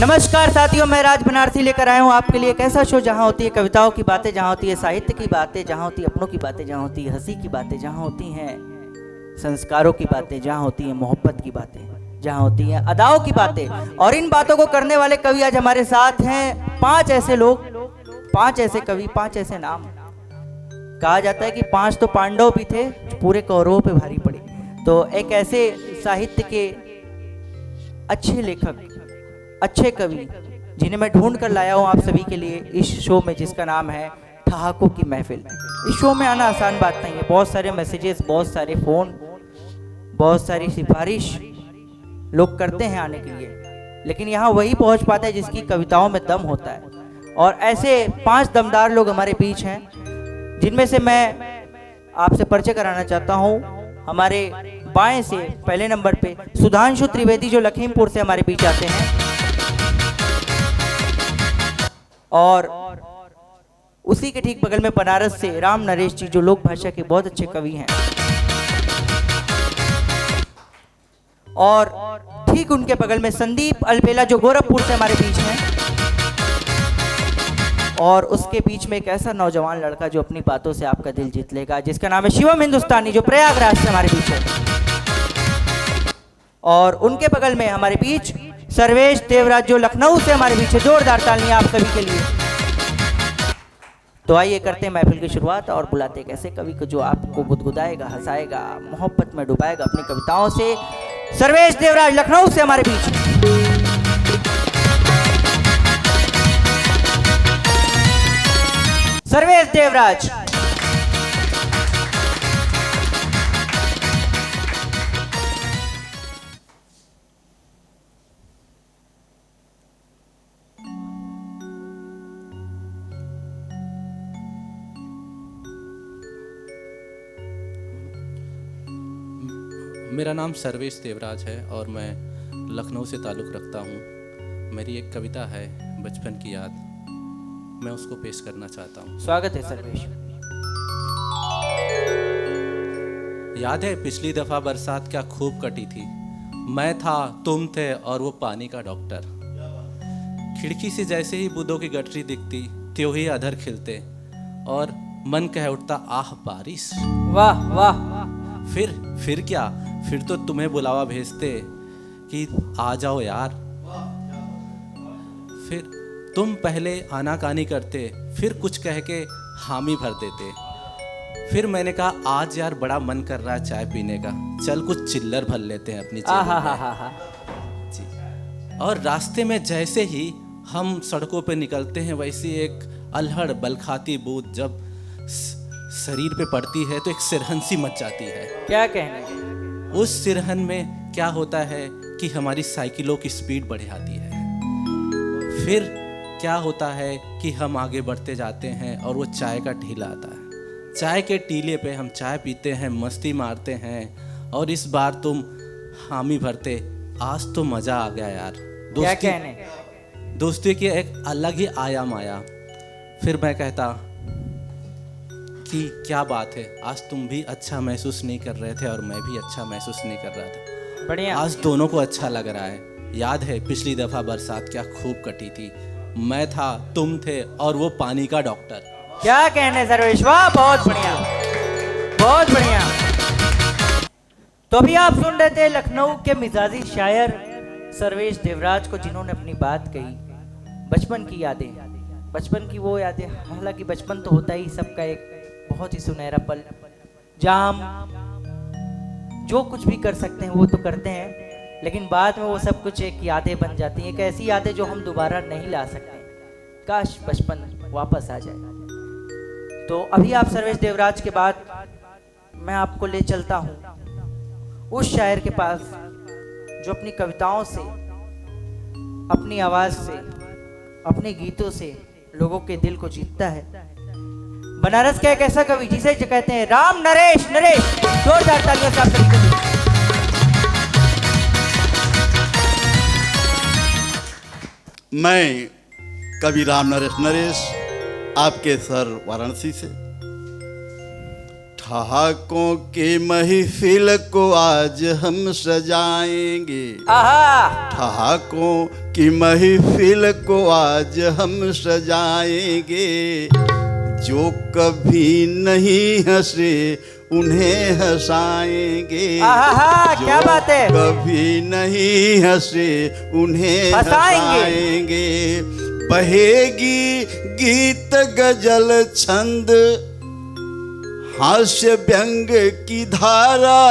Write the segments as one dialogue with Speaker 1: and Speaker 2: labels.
Speaker 1: नमस्कार साथियों, मैं राज बनारसी लेकर आया हूँ आपके लिए एक ऐसा शो जहाँ होती है कविताओं की बातें, जहाँ होती है साहित्य की बातें, जहाँ होती है अपनों की बातें, जहाँ होती है हंसी की बातें, जहाँ होती हैं संस्कारों की बातें, जहाँ होती है मोहब्बत की बातें, जहाँ होती है अदाओं की बातें। और इन बातों को करने वाले कवि आज हमारे साथ हैं। 5 ऐसे लोग, 5 ऐसे कवि, 5 ऐसे नाम। कहा जाता है कि 5 तो पांडव भी थे, पूरे कौरवों पे भारी पड़े। तो एक ऐसे साहित्य के अच्छे लेखक, अच्छे कवि जिन्हें मैं ढूंढ कर लाया हूँ आप सभी के लिए इस शो में, जिसका नाम है ठहाकों की महफिल। इस शो में आना आसान बात नहीं है। बहुत सारे मैसेजेस, बहुत सारे फ़ोन, बहुत सारी सिफारिश लोग करते हैं आने के लिए, लेकिन यहाँ वही पहुँच पाता है जिसकी कविताओं में दम होता है। और ऐसे 5 दमदार लोग हमारे बीच हैं, जिनमें से मैं आपसे परिचय कराना चाहता हूँ। हमारे बाएं से पहले नंबर पे सुधांशु त्रिवेदी, जो लखीमपुर से हमारे बीच आते हैं। और उसी के ठीक बगल में बनारस से राम नरेश जी, जो लोक भाषा के बहुत अच्छे कवि हैं। और ठीक उनके बगल में संदीप अलबेला, जो गोरखपुर से हमारे बीच हैं। और उसके बीच में एक ऐसा नौजवान लड़का जो अपनी बातों से आपका दिल जीत लेगा, जिसका नाम है शिवम हिंदुस्तानी, जो प्रयागराज से हमारे बीच है। और उनके बगल में हमारे बीच सर्वेश देवराज, जो लखनऊ से हमारे बीच है। जोरदार तालियां आप सभी के लिए। तो आइए करते हैं महफिल की शुरुआत और बुलाते एक ऐसे कवि को जो आपको गुदगुदाएगा, हंसाएगा, मोहब्बत में डुबाएगा अपनी कविताओं से। सर्वेश देवराज लखनऊ से हमारे बीच। सर्वेश देवराज।
Speaker 2: मेरा नाम सर्वेश देवराज है और मैं लखनऊ से ताल्लुक़ रखता हूँ। मेरी एक कविता है बचपन की याद, मैं उसको पेश करना चाहता हूँ।
Speaker 1: स्वागत है सर्वेश।
Speaker 2: याद है पिछली दफ़ा बरसात क्या खूब कटी थी। मैं था, तुम थे और वो पानी का डॉक्टर। खिड़की से जैसे ही बूंदों की गठरी दिखती, त्यों ही अधर खिलते और मन कह उठता, आह बारिश।
Speaker 1: वाह वाह।
Speaker 2: फिर क्या, फिर तो तुम्हें बुलावा भेजते कि आ जाओ यार। फिर तुम पहले आनाकानी करते, फिर कुछ कह के हामी भर देते। फिर मैंने कहा आज यार बड़ा मन कर रहा है चाय पीने का, चल कुछ चिल्लर भर लेते हैं अपनी जेब में। जी। और रास्ते में जैसे ही हम सड़कों पे निकलते हैं, वैसी एक अल्हड़ बलखाती बूंद जब शरीर पे पड़ती है तो एक सिरहन सी मच जाती है।
Speaker 1: क्या कहने।
Speaker 2: उस सिरहन में क्या होता है कि हमारी साइकिलों की स्पीड बढ़ जाती है। फिर क्या होता है कि हम आगे बढ़ते जाते हैं और वो चाय का ठेला आता है। चाय के टीले पे हम चाय पीते हैं, मस्ती मारते हैं। और इस बार तुम हामी भरते, आज तो मज़ा आ गया यार।
Speaker 1: क्या कहने।
Speaker 2: दोस्ती की एक अलग ही आयाम आया। फिर मैं कहता कि क्या बात है, आज तुम भी अच्छा महसूस नहीं कर रहे थे और मैं भी अच्छा महसूस नहीं कर रहा था।
Speaker 1: बढ़िया।
Speaker 2: आज दोनों को अच्छा लग रहा है। याद है पिछली दफ़ा बरसात क्या खूब कटी थी। मैं था, तुम थे और वो पानी का डॉक्टर।
Speaker 1: क्या कहने सर्वेश, वाह, बहुत बढ़िया, बहुत बढ़िया। तो अभी आप सुन रहे थे लखनऊ के मिजाजी शायर सर्वेश देवराज को, जिन्होंने अपनी बात कही, बचपन की यादें, बचपन की वो यादें। हालांकि बचपन तो होता ही सबका एक बहुत ही सुनहरा पल, जहाँ हम जो कुछ भी कर सकते हैं वो तो करते हैं, लेकिन बाद में वो सब कुछ एक यादें बन जाती हैं, एक ऐसी यादें जो हम दोबारा नहीं ला सकते। काश बचपन वापस आ जाए। तो अभी आप सर्वेश देवराज के बाद मैं आपको ले चलता हूँ उस शायर के पास जो अपनी कविताओं से, अपनी आवाज़ से, अपने गीतों से लोगों के दिल को जीतता है। बनारस का एक ऐसा कवि जिसे कहते हैं राम नरेश। नरेश, जोरदार तालियों से आप सभी को।
Speaker 3: मैं कवि राम नरेश आपके सर वाराणसी से ठहाकों की महफिल को आज हम सजाएंगे।
Speaker 1: आहा,
Speaker 3: ठहाकों की महफिल को आज हम सजाएंगे। जो कभी नहीं हंसे उन्हें हंसाएंगे।
Speaker 1: आहा, क्या बात है।
Speaker 3: कभी नहीं हंसे उन्हें
Speaker 1: हंसाएंगे।
Speaker 3: हंसाएंगे। बहेगी गीत गजल छंद हास्य व्यंग की धारा।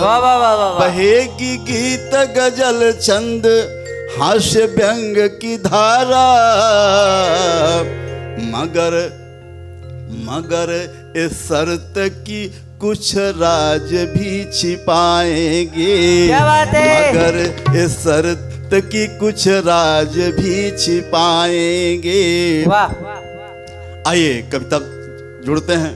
Speaker 1: वाह वाह वाह वाह वाह।
Speaker 3: बहेगी गीत गजल छंद हास्य व्यंग की धारा। मगर इस शर्त की कुछ राज भी छिपाएंगे।
Speaker 1: क्या बात है।
Speaker 3: मगर इस शर्त की कुछ राज भी छिपाएंगे।
Speaker 1: वाह,
Speaker 3: आइए कविता जुड़ते हैं।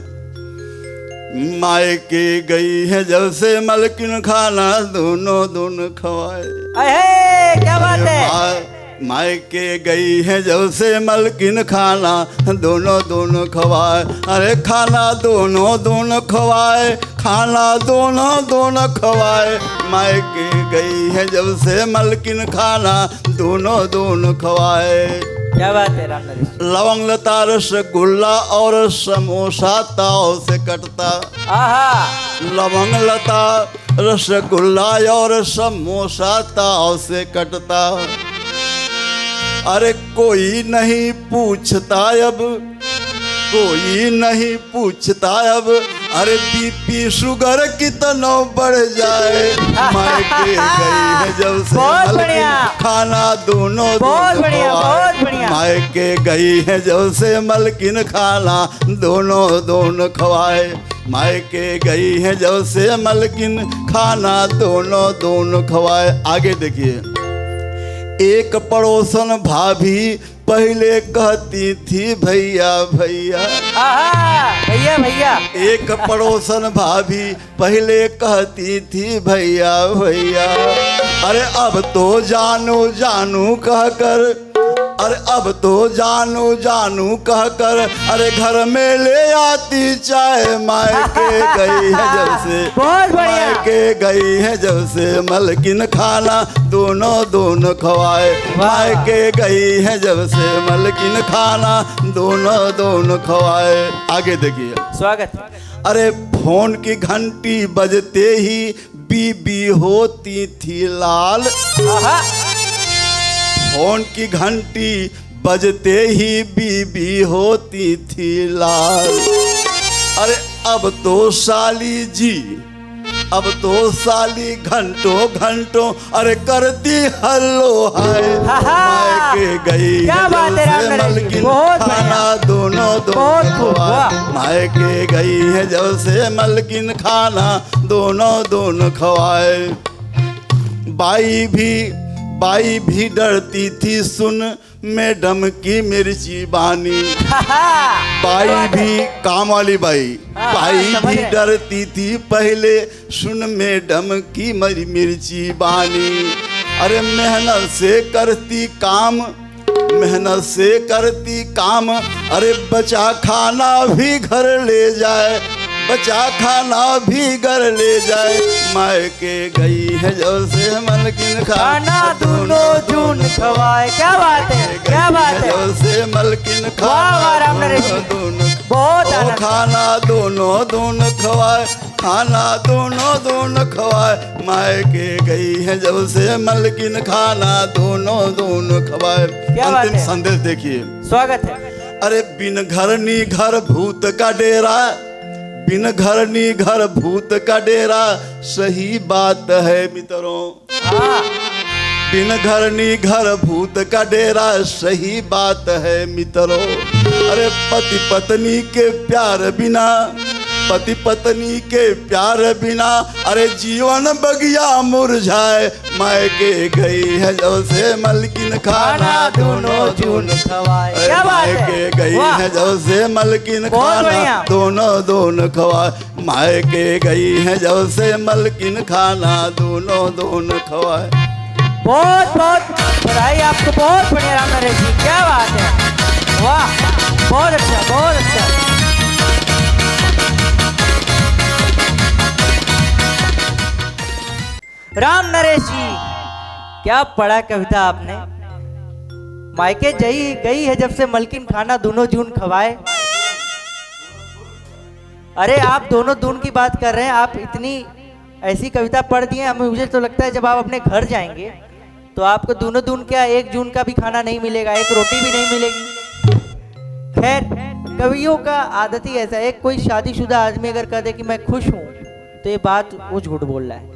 Speaker 3: मायके गई है जब से मलकिन खाना दोनों खवाए।
Speaker 1: अहे, क्या बात है।
Speaker 3: मायके गई है जब से मलकिन खाना दोनों खवाए। अरे खाना दोनों खवाए, खाना दोनों खवाए। मायके गई है जब से मलकिन खाना दोनों खवाए।
Speaker 1: क्या बात है राम नरेश।
Speaker 3: लवंग लता रसगुल्ला और समोसा ताव से कटता।
Speaker 1: आहा,
Speaker 3: लवंग लता रसगुल्ला और समोसा ताव से कटता। अरे कोई नहीं पूछता अब, कोई नहीं पूछता अब। अरे बीपी शुगर कितना बढ़ जाए। मायके गई है जब से
Speaker 1: बहुत बढ़िया।
Speaker 3: खाना दोनों
Speaker 1: बहुत बढ़िया, बहुत बढ़िया।
Speaker 3: मायके गई है जब से मलकिन खाना दोनों खवाए। मायके गई है जब से मलकिन खाना दोनों खवाए। आगे देखिए। एक पड़ोसन भाभी पहले कहती थी भैया भैया।
Speaker 1: आहा, भैया भैया।
Speaker 3: एक पड़ोसन भाभी पहले कहती थी भैया भैया। अरे अब तो जानू कहकर, अरे अब तो जानू कहकर अरे घर में ले आती चाय। मायके गई है जब से,
Speaker 1: बहुत बढ़िया।
Speaker 3: मायके गई है जब से मलकिन खाना दोनों खवाए। मायके गई है जब से मलकिन खाना दोनों खवाए। आगे देखिए।
Speaker 1: स्वागत।
Speaker 3: अरे फोन की घंटी बजते ही बीबी होती थी लाल।
Speaker 1: आहा,
Speaker 3: फोन की घंटी बजते ही बीबी होती थी लाल। अरे अब तो साली जी, अब तो साली घंटों अरे करती हल्लो हाय। मायके गई
Speaker 1: क्या
Speaker 3: है
Speaker 1: बात
Speaker 3: जब
Speaker 1: है राम
Speaker 3: से
Speaker 1: नरेश जी,
Speaker 3: मलकिन
Speaker 1: बहुत
Speaker 3: खाना
Speaker 1: बढ़िया।
Speaker 3: दोनों
Speaker 1: बहुत खूब,
Speaker 3: खवाए।
Speaker 1: वाह।
Speaker 3: मायके गई है जब से मलकिन खाना दोनों खवाए। बाई भी डरती थी सुन मैडम की मिर्ची बानी। बाई भी काम वाली बाई, बाई
Speaker 1: समझ
Speaker 3: भी
Speaker 1: गए।
Speaker 3: डरती थी पहले सुन मैडम की मिर्ची बानी। अरे मेहनत से करती काम, मेहनत से करती काम। अरे बचा खाना भी घर ले जाए, बचा खाना भी घर ले जाए। मायके गई है जब से मलकिन
Speaker 1: खाना दोनों खवाए। क्या बात है, क्या बात है।
Speaker 3: जब से मलकिन
Speaker 1: वाह, वाह, राम नरेश जी।
Speaker 3: दोनों
Speaker 1: बहुत
Speaker 3: ओ
Speaker 1: आनंद।
Speaker 3: खाना दोनों खवाए, खाना दोनों खवाए। मायके गई है जब से मलकिन खाना दोनों खवाए।
Speaker 1: क्या बात
Speaker 3: अंतिम
Speaker 1: है।
Speaker 3: संदेश देखिए।
Speaker 1: स्वागत है।
Speaker 3: अरे बिन घर नी घर भूत का डेरा, बिन घर नी घर भूत का डेरा। सही बात है मित्रों।
Speaker 1: हाँ,
Speaker 3: बिन घर नी घर भूत का डेरा। सही बात है मित्रों। अरे पति पत्नी के प्यार बिना, पति पत्नी के प्यार बिना अरे जीवन बगिया मुरझाए। मायके गई है जब से मलकिन खाना दोनों
Speaker 1: खवाए। क्या बात है।
Speaker 3: मायके गई
Speaker 1: वाह।
Speaker 3: है जब से मलकिन
Speaker 1: बहुत
Speaker 3: खाना
Speaker 1: बढ़िया।
Speaker 3: दोनों खवाए। मायके गई है जब से मलकिन खाना दोनों खवाए।
Speaker 1: बहुत बहुत बधाई आपको। बहुत बढ़िया राम नरेश जी, क्या बात है। वाह, बहुत अच्छा, बहुत अच्छा। राम नरेश जी, क्या पढ़ा कविता आपने। मायके गई है जब से मलकिन खाना दोनों जून खवाए। अरे आप दोनों दून की बात कर रहे हैं, आप इतनी ऐसी कविता पढ़ दी है, हमें मुझे तो लगता है जब आप अपने घर जाएंगे तो आपको दोनों दून क्या 1 जून का भी खाना नहीं मिलेगा, 1 रोटी भी नहीं मिलेगी। खैर, कवियों का आदत ही ऐसा है, कोई शादीशुदा आदमी अगर कह दे कि मैं खुश हूं तो ये बात वो झूठ बोल रहा है।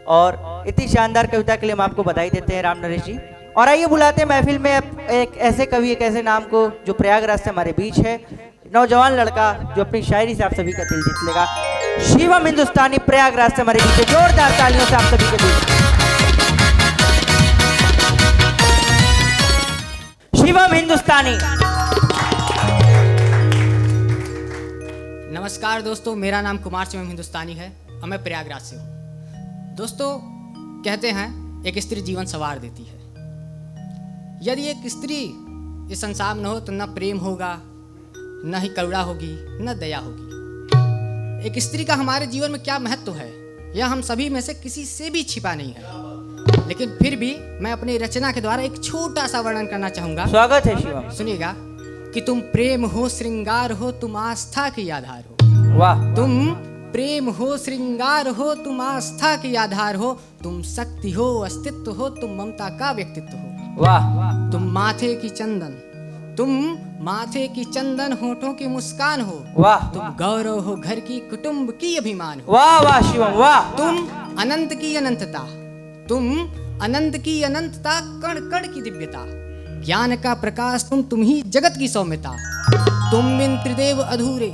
Speaker 1: और इतनी शानदार कविता के लिए हम आपको बधाई देते हैं राम नरेश जी। और आइए बुलाते हैं महफिल में एक ऐसे कवि, एक ऐसे नाम को जो प्रयागराज से हमारे बीच है, नौजवान लड़का जो अपनी शायरी से आप सभी का दिल जीत लेगा। शिवम हिंदुस्तानी प्रयागराज से हमारे बीच है, जोरदार तालियों से आप सभी के बीच। शिवम हिंदुस्तानी।
Speaker 4: नमस्कार दोस्तों, मेरा नाम कुमार शिवम हिंदुस्तानी है और मैं प्रयागराज से हूँ। दोस्तों, कहते हैं एक स्त्री जीवन संवार देती है। यदि एक स्त्री इस संसार में न हो तो न प्रेम होगा, न ही करुणा होगी, न दया होगी। एक स्त्री का हमारे जीवन में क्या महत्व है, यह हम सभी में से किसी से भी छिपा नहीं है। लेकिन फिर भी मैं अपनी रचना के द्वारा एक छोटा सा वर्णन करना चाहूंगा।
Speaker 1: स्वागत है शिवम।
Speaker 4: सुनिएगा कि तुम प्रेम हो, श्रृंगार हो, तुम आस्था के आधार हो।
Speaker 1: वाह।
Speaker 4: तुम प्रेम हो, श्रृंगार हो, तुम आस्था के आधार हो, तुम शक्ति हो, अस्तित्व हो, तुम ममता का व्यक्तित्व हो।
Speaker 1: वाह।
Speaker 4: तुम माथे की चंदन, तुम माथे की चंदन, होठों की मुस्कान हो।
Speaker 1: वाह।
Speaker 4: तुम गौरव हो, घर की, कुटुंब की अभिमान हो।
Speaker 1: वाह वाह शिवम वाह।
Speaker 4: तुम अनंत की अनंतता, तुम अनंत की अनंतता, कण कण की दिव्यता, ज्ञान का प्रकाश, तुम ही जगत की सौम्यता। तुम बिन त्रिदेव अधूरे,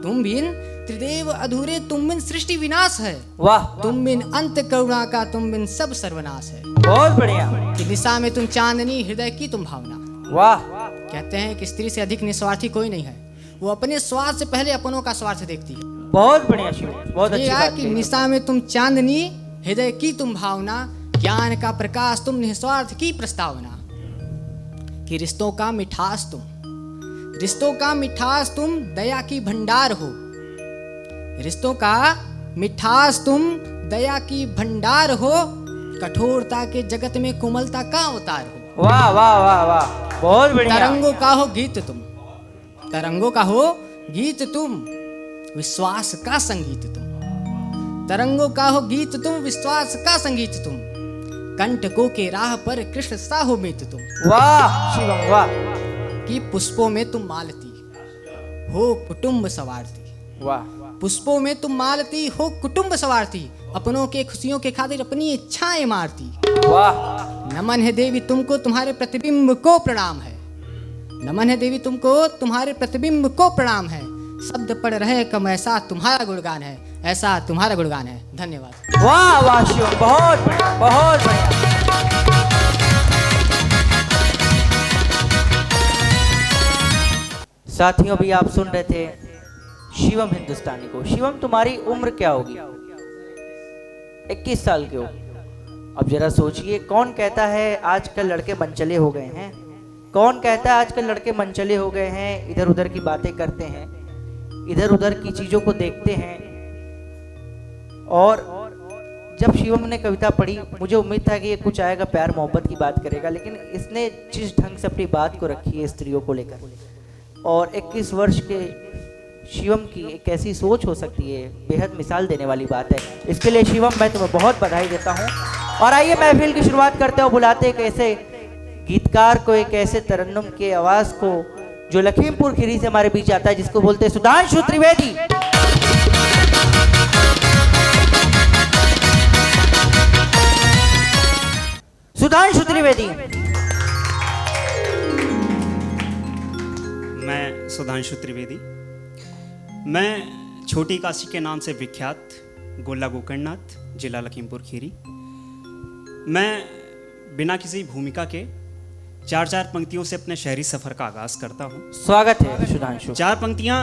Speaker 4: तुम बिन त्रिदेव अधूरे, तुम बिन सृष्टि विनाश है।
Speaker 1: वाह।
Speaker 4: तुम बिन अंत करुणा का, तुम बिन सब सर्वनाश है।
Speaker 1: बहुत बढ़िया।
Speaker 4: कि दिशा में तुम चांदनी, हृदय की तुम भावना।
Speaker 1: वाह।
Speaker 4: कहते हैं कि स्त्री से अधिक निस्वार्थी कोई नहीं है, वो अपने स्वार्थ से पहले अपनों का स्वार्थ देखती है।
Speaker 1: बहुत बढ़िया शिवम, बहुत अच्छी बात
Speaker 4: कि
Speaker 1: कही।
Speaker 4: निशा में तुम चांदनी, हृदय की तुम भावना, ज्ञान का प्रकाश, तुम निस्वार्थ की प्रस्तावना। कि रिश्तों का मिठास तुम, रिश्तों का मिठास तुम, दया की भंडार हो। रिश्तों का मिठास तुम, दया की भंडार हो, कठोरता के जगत में कोमलता का अवतार हो।
Speaker 1: वाह वाह वाह वाह, बहुत बढ़िया।
Speaker 4: तरंगों का हो गीत तुम, तरंगों का हो गीत तुम, विश्वास का संगीत तुम। तरंगों का हो गीत तुम, विश्वास का संगीत तुम, कंटकों के राह पर कृष्ण सा हो मीत तुम।
Speaker 1: वाह शिवम वाह।
Speaker 4: कि पुष्पों में तुम मालती हो, कुटुंब सवारती।
Speaker 1: वाह।
Speaker 4: पुष्पों में तुम मालती हो, कुटुंब सवारती, अपनों के खुशियों के खातिर अपनी इच्छाएं मारती।
Speaker 1: वाह।
Speaker 4: नमन है देवी तुमको, तुम्हारे प्रतिबिंब को प्रणाम है। नमन है देवी तुमको, तुम्हारे प्रतिबिंब को प्रणाम है। शब्द पढ़ रहे कम, ऐसा तुम्हारा गुणगान है, ऐसा तुम्हारा गुणगान है। धन्यवाद।
Speaker 1: वाह वाह शिवम, बहुत बढ़िया, बहुत बढ़िया। साथियों, भी आप सुन रहे थे शिवम हिंदुस्तानी को। शिवम, तुम्हारी उम्र क्या होगी? 21 साल के हो। अब जरा सोचिए, कौन कहता है आजकल लड़के मनचले हो गए हैं? कौन कहता है आजकल लड़के मनचले हो गए हैं, इधर उधर की बातें करते हैं, इधर उधर की चीजों को देखते हैं। और जब शिवम ने कविता पढ़ी, मुझे उम्मीद था कि ये कुछ आएगा, प्यार मोहब्बत की बात करेगा, लेकिन इसने जिस ढंग से अपनी बात को रखी है स्त्रियों को लेकर, और 21 वर्ष के शिवम की एक ऐसी सोच हो सकती है, बेहद मिसाल देने वाली बात है। इसके लिए शिवम, मैं तुम्हें बहुत बधाई देता हूँ। और आइए महफिल की शुरुआत करते हो, बुलाते एक ऐसे गीतकार को, एक ऐसे तरन्नुम के आवाज को जो लखीमपुर खीरी से हमारे बीच आता है, जिसको बोलते हैं सुधांशु त्रिवेदी। सुधांशु त्रिवेदी।
Speaker 5: मैं सुधांशु त्रिवेदी, मैं छोटी काशी के नाम से विख्यात गोला गोकर्णनाथ, जिला लखीमपुर खीरी। मैं बिना किसी भूमिका के 4 पंक्तियों से अपने शहरी सफ़र का आगाज़ करता हूँ।
Speaker 1: स्वागत है सुधांशु।
Speaker 5: 4 पंक्तियाँ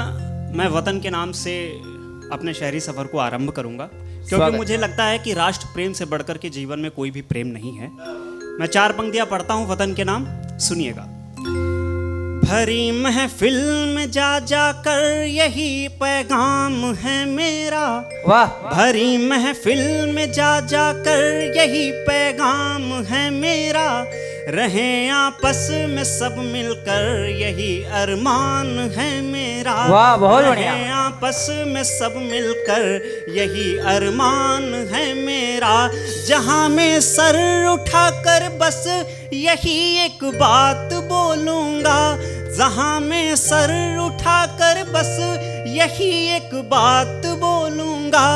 Speaker 5: मैं वतन के नाम से अपने शहरी सफ़र को आरंभ करूँगा, क्योंकि
Speaker 1: स्वागत।
Speaker 5: मुझे लगता है कि राष्ट्र प्रेम से बढ़कर के जीवन में कोई भी प्रेम नहीं है। मैं 4 पंक्तियाँ पढ़ता हूँ वतन के नाम, सुनिएगा। भरी महफिल में जा जा कर यही पैगाम है मेरा।
Speaker 1: वाह,
Speaker 5: भरी महफिल में जा जा कर यही पैगाम है मेरा। रहें आपस में सब मिलकर यही अरमान है मेरा।
Speaker 1: वाह, बहुत बढ़िया।
Speaker 5: रहें आपस में सब मिलकर यही अरमान है मेरा। जहां में सर उठाकर बस यही एक बात बोलूंगा। जहां में सर उठाकर बस यही एक बात बोलूंगा।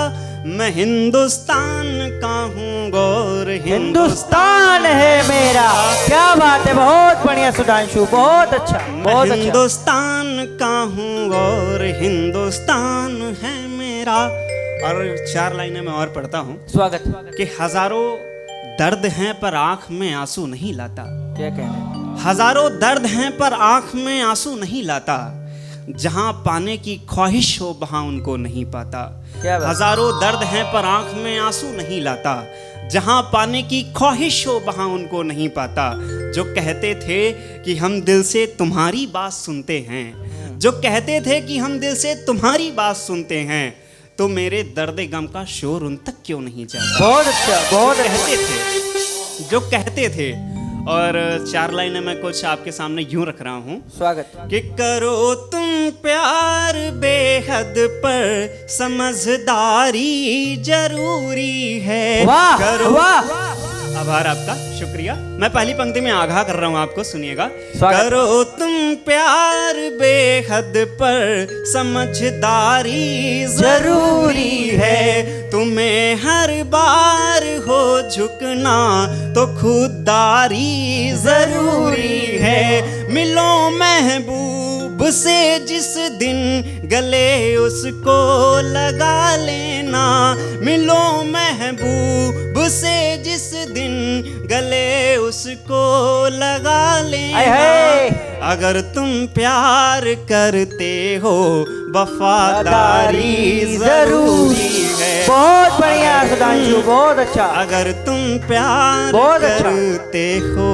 Speaker 5: मैं हिंदुस्तान का हूँ गौर
Speaker 1: हिंदुस्तान है मेरा। क्या बात है, बहुत बढ़िया सुधांशु, बहुत अच्छा, बहुत अच्छा।
Speaker 5: हिंदुस्तान का हूँ और हिंदुस्तान है मेरा। और 4 लाइनें मैं और पढ़ता हूँ
Speaker 1: स्वागत।
Speaker 5: कि हजारों दर्द हैं पर आंख में आंसू नहीं लाता।
Speaker 1: क्या कहना
Speaker 5: हजारों दर्द हैं पर आंख में आंसू नहीं लाता। जहां पाने की ख्वाहिश हो वहां उनको नहीं पाता।
Speaker 1: क्या बात?
Speaker 5: हजारों दर्द हैं पर आंख में आंसू नहीं लाता। जहां पाने की ख्वाहिश हो वहां उनको नहीं पाता। जो कहते थे कि हम दिल से तुम्हारी बात सुनते हैं, जो कहते थे कि हम दिल से तुम्हारी बात सुनते हैं, तो मेरे दर्द गम का शोर उन तक क्यों नहीं जाता।
Speaker 1: बहुत अच्छा, बहुत अच्छा।
Speaker 5: कहते थे, जो कहते थे। और 4 लाइनें मैं कुछ आपके सामने यूं रख रहा हूं
Speaker 1: स्वागत।
Speaker 5: कि करो तुम प्यार बेहद पर समझदारी जरूरी है।
Speaker 1: वाह,
Speaker 5: करो
Speaker 1: वाह।
Speaker 5: आभार आपका, शुक्रिया। मैं पहली पंक्ति में आगाह कर रहा हूं आपको, सुनिएगा।
Speaker 1: स्वागत।
Speaker 5: करो तुम प्यार बेहद पर समझदारी जरूरी है। तुम्हें हर बार हो झुकना तो खुददारी जरूरी है। मिलो महबूब से जिस दिन गले उसको लगा लेना। मिलो महबूब से जिस दिन गले उसको लगा लेना। अगर तुम प्यार करते हो वफादारी जरूरी है।
Speaker 1: बहुत बढ़िया सुधांशु, बहुत अच्छा।
Speaker 5: अगर तुम प्यार
Speaker 1: बहुत अच्छा।
Speaker 5: करते हो।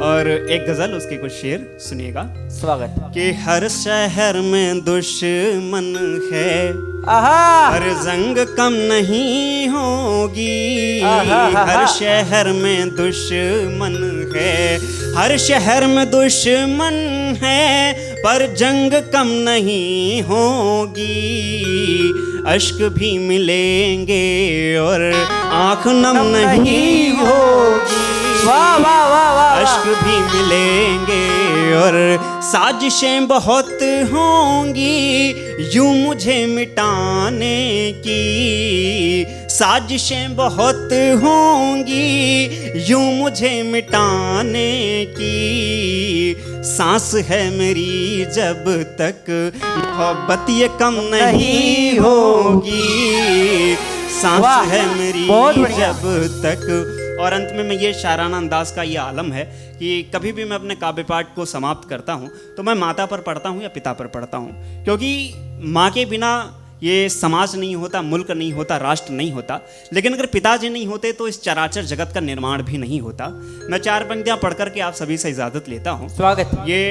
Speaker 5: और एक गजल, उसके कुछ शेर सुनिएगा।
Speaker 1: स्वागत।
Speaker 5: कि हर शहर में दुश्मन है,
Speaker 1: आहा,
Speaker 5: हर जंग कम नहीं होगी।
Speaker 1: आहा।
Speaker 5: हर शहर में दुश्मन है, हर शहर में दुश्मन है, पर जंग कम नहीं होगी। अश्क भी मिलेंगे और आंख नम नहीं होगी।
Speaker 1: वाह वाह वाह वाह।
Speaker 5: अश्क भी मिलेंगे और साजिशें बहुत होंगी यूं मुझे मिटाने की। साजिशें बहुत होंगी यूं मुझे मिटाने की। सांस है मेरी जब तक मोहब्बत ये कम नहीं होगी। सांस है मेरी जब तक। और अंत में मैं ये शायराना अंदाज का ये आलम है कि कभी भी मैं अपने काव्य पाठ को समाप्त करता हूँ तो मैं माता पर पढ़ता हूँ या पिता पर पढ़ता हूँ, क्योंकि माँ के बिना ये समाज नहीं होता, मुल्क नहीं होता, राष्ट्र नहीं होता। लेकिन अगर पिताजी नहीं होते तो इस चराचर जगत का निर्माण भी नहीं होता। मैं 4 पंक्तियाँ पढ़ करके आप सभी से इजाज़त लेता हूँ।
Speaker 1: स्वागत।
Speaker 5: ये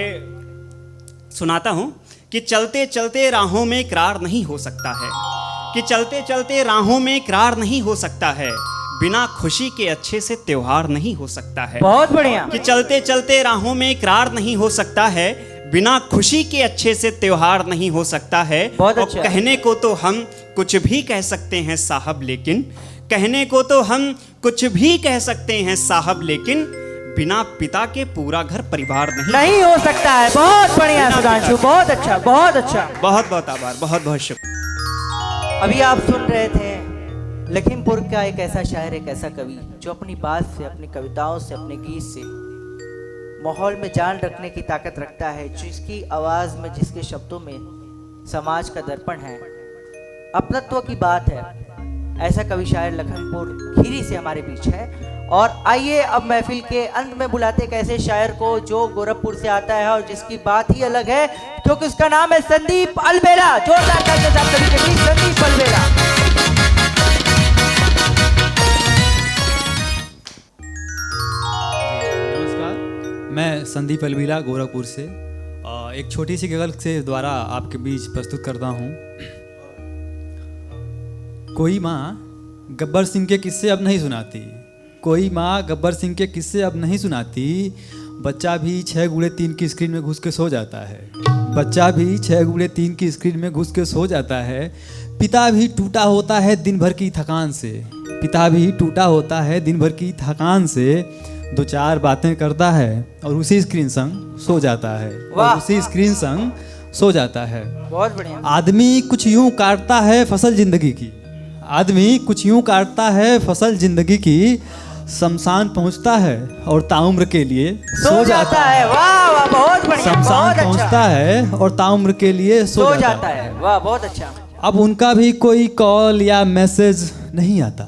Speaker 5: सुनाता हूँ कि चलते चलते राहों में इकरार नहीं हो सकता है, कि चलते चलते राहों में इकरार नहीं हो सकता है। बिना खुशी के अच्छे से त्योहार नहीं हो सकता है।
Speaker 1: बहुत बढ़िया।
Speaker 5: कि चलते चलते राहों में इकरार नहीं हो सकता है, बिना खुशी के अच्छे से त्योहार नहीं हो सकता है।
Speaker 1: बहुत
Speaker 5: और
Speaker 1: अच्छा।
Speaker 5: कहने को तो हम कुछ भी कह सकते हैं साहब, लेकिन कहने को तो हम कुछ भी कह सकते हैं साहब, लेकिन बिना पिता के पूरा घर परिवार नहीं
Speaker 1: हो सकता है। बहुत बढ़िया सुधांशु, बहुत अच्छा, बहुत अच्छा।
Speaker 5: बहुत बहुत आभार, बहुत बहुत शुक्रिया।
Speaker 1: अभी आप सुन रहे थे लखीमपुर का एक ऐसा शायर, एक ऐसा कवि जो अपनी बात से, अपनी कविताओं से, अपने गीत से माहौल में जान रखने की ताकत रखता है, जिसकी आवाज़ में, जिसके शब्दों में समाज का दर्पण है, अपनत्व की बात है। ऐसा कवि शायर लखीमपुर खीरी से हमारे बीच है। और आइए अब महफिल के अंत में बुलाते एक ऐसे शायर को जो गोरखपुर से आता है और जिसकी बात ही अलग है, क्योंकि उसका नाम है संदीप अलबेला। जोरदार तालियों से आप सभी के बीच संदीप अलबेला।
Speaker 6: मैं संदीप अलवीरा गोरखपुर से एक छोटी सी गज़ल से द्वारा आपके बीच प्रस्तुत करता हूँ। कोई माँ गब्बर सिंह के किस्से अब नहीं सुनाती, कोई माँ गब्बर सिंह के किस्से अब नहीं सुनाती, बच्चा भी 6x3 की स्क्रीन में घुस के सो जाता है, बच्चा भी 6x3 की स्क्रीन में घुस के सो जाता है। पिता भी टूटा होता है दिन भर की थकान से, पिता भी टूटा होता है दिन भर की थकान से, 2-4 बातें करता है और उसी स्क्रीन संग सो जाता है, और उसी स्क्रीन संग सो जाता है।
Speaker 1: बहुत बढ़िया।
Speaker 6: आदमी कुछ यूं काटता है फसल जिंदगी की, आदमी कुछ यूं काटता है फसल जिंदगी की, शमशान पहुंचता है और ताउम्र के लिए सो जाता है।
Speaker 1: वाह वाह, बहुत बढ़िया,
Speaker 6: शमशान पहुंचता है और ताउम्र के लिए सो जाता है।
Speaker 1: वाह, बहुत अच्छा।
Speaker 6: अब उनका भी कोई कॉल या मैसेज नहीं आता,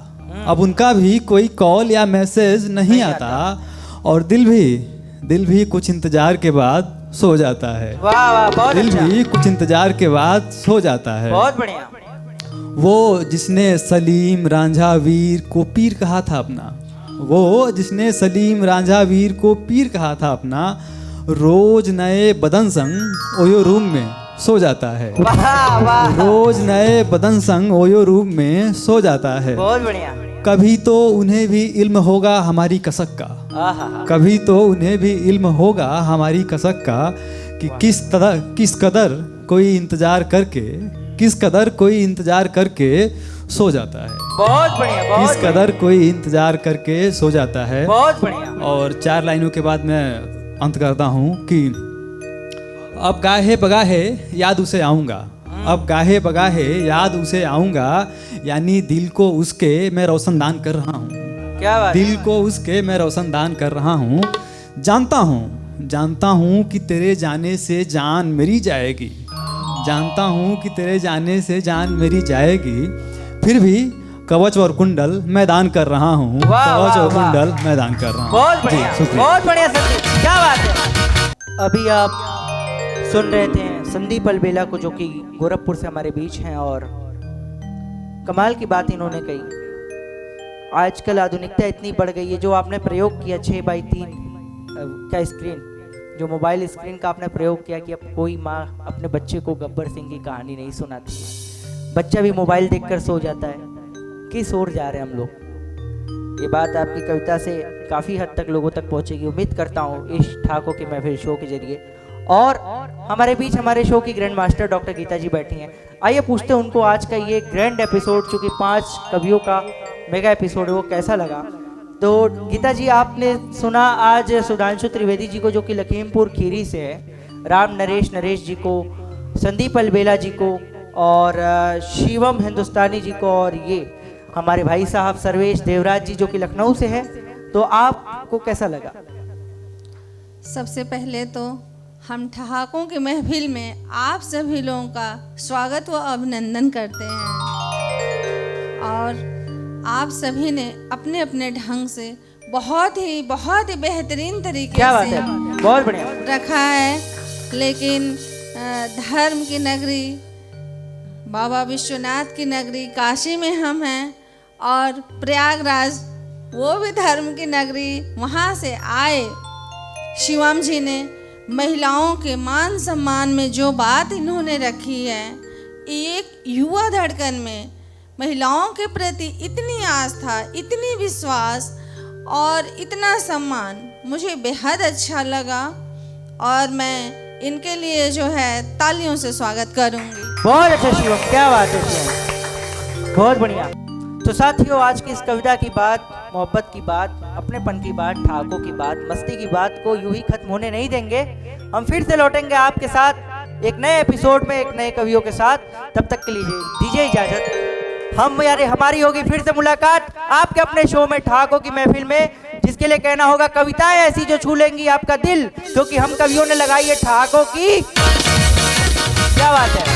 Speaker 6: अब उनका भी कोई कॉल या मैसेज नहीं आता, और दिल भी कुछ इंतजार के बाद सो जाता है।
Speaker 1: वाह वाह, बहुत
Speaker 6: दिल
Speaker 1: अच्छा।
Speaker 6: भी कुछ इंतजार के बाद सो जाता है।
Speaker 1: बहुत बढ़िया।
Speaker 6: वो जिसने सलीम रांझा वीर को पीर कहा था अपना, वो जिसने सलीम रांझा वीर को पीर कहा था अपना, रोज नए बदन संग ओयो रूम में सो जाता है।
Speaker 1: वाह वाह,
Speaker 6: रोज नए बदन संग ओयो रूम में सो जाता है।
Speaker 1: बहुत बढ़िया।
Speaker 6: कभी तो उन्हें भी इल्म होगा हमारी कसक का,
Speaker 1: आहा,
Speaker 6: कभी तो उन्हें भी इल्म होगा हमारी कसक का, कि किस कदर कोई इंतजार करके, किस कदर कोई इंतजार करके सो जाता है।
Speaker 1: बहुत बढ़िया, बहुत
Speaker 6: किस कदर कोई इंतजार करके सो जाता है।
Speaker 1: बहुत बढ़िया।
Speaker 6: और 4 लाइनों के बाद मैं अंत करता हूँ कि अब गाहे बगाहे याद उसे आऊँगा, अब गाहे बगाहे याद उसे आऊँगा, यानी दिल को उसके मैं रोशनदान कर रहा हूँ,
Speaker 1: क्या बात।
Speaker 6: दिल को उसके मैं रोशनदान कर रहा हूँ। जानता हूँ कि तेरे जाने से जान मेरी जाएगी, जानता हूँ कि तेरे जाने से जान मेरी जाएगी, फिर भी कवच और कुंडल मैं दान कर रहा हूँ, कवच और कुंडल मैं दान कर रहा हूँ।
Speaker 1: बहुत बढ़िया,
Speaker 6: शुक्रिया।
Speaker 1: बहुत बढ़िया संदीप, क्या बात है। अभी आप सुन रहे थे संदीप अलवेला को, जो कि गोरखपुर से हमारे बीच हैं, और कमाल की बात इन्होंने कही। आजकल आधुनिकता इतनी बढ़ गई है, जो आपने प्रयोग किया 6x3 का स्क्रीन, जो मोबाइल स्क्रीन का आपने प्रयोग किया, कि अब कोई माँ अपने बच्चे को गब्बर सिंह की कहानी नहीं सुनाती है, बच्चा भी मोबाइल देखकर सो जाता है। किस ओर जा रहे हैं हम लोग? ये बात आपकी कविता से काफ़ी हद तक लोगों तक पहुंचेगी, उम्मीद करता हूँ इस ठाकुर के महफिल शो के जरिए। और हमारे बीच हमारे शो की ग्रैंड मास्टर डॉक्टर गीता जी बैठी हैं। आइए पूछते हैं उनको आज का ये ग्रैंड एपिसोड, चूँकि 5 कवियों का मेगा एपिसोड है, वो कैसा लगा। तो गीता जी, आपने सुना आज सुधांशु त्रिवेदी जी को, जो कि लखीमपुर खीरी से है, राम नरेश जी को, संदीप अलवेला जी को, और शिवम हिंदुस्तानी जी को, और ये हमारे भाई साहब सर्वेश देवराज जी जो कि लखनऊ से है। तो आपको कैसा लगा?
Speaker 7: सबसे पहले तो हम ठहाकों की महफिल में आप सभी लोगों का स्वागत व अभिनंदन करते हैं, और आप सभी ने अपने अपने ढंग से बहुत ही बेहतरीन तरीके
Speaker 1: क्या बात
Speaker 7: से
Speaker 1: है, बहुत बढ़िया
Speaker 7: रखा है। लेकिन धर्म की नगरी, बाबा विश्वनाथ की नगरी काशी में हम हैं, और प्रयागराज वो भी धर्म की नगरी, वहाँ से आए शिवम जी ने महिलाओं के मान सम्मान में जो बात इन्होंने रखी है, एक युवा धड़कन में महिलाओं के प्रति इतनी आस्था, इतनी विश्वास और इतना सम्मान मुझे बेहद अच्छा लगा, और मैं इनके लिए जो है तालियों से स्वागत करूंगी।
Speaker 1: बहुत अच्छा शिवम, क्या बात है शिवम, बहुत बढ़िया। तो साथियों, आज की इस कविता की बात, मोहब्बत की बात, अपनेपन की बात, ठाकों की बात, मस्ती की बात को यूं ही खत्म होने नहीं देंगे। हम फिर से लौटेंगे आपके साथ एक नए एपिसोड में, एक नए कवियों के साथ। तब तक के लिए दीजिए इजाजत। हमारी होगी फिर से मुलाकात आपके अपने शो में, ठाकों की महफिल में, जिसके लिए कहना होगा कविताएं ऐसी जो छू लेंगी आपका दिल, क्योंकि हम कवियों ने लगाई है ठाकों की। क्या बात है।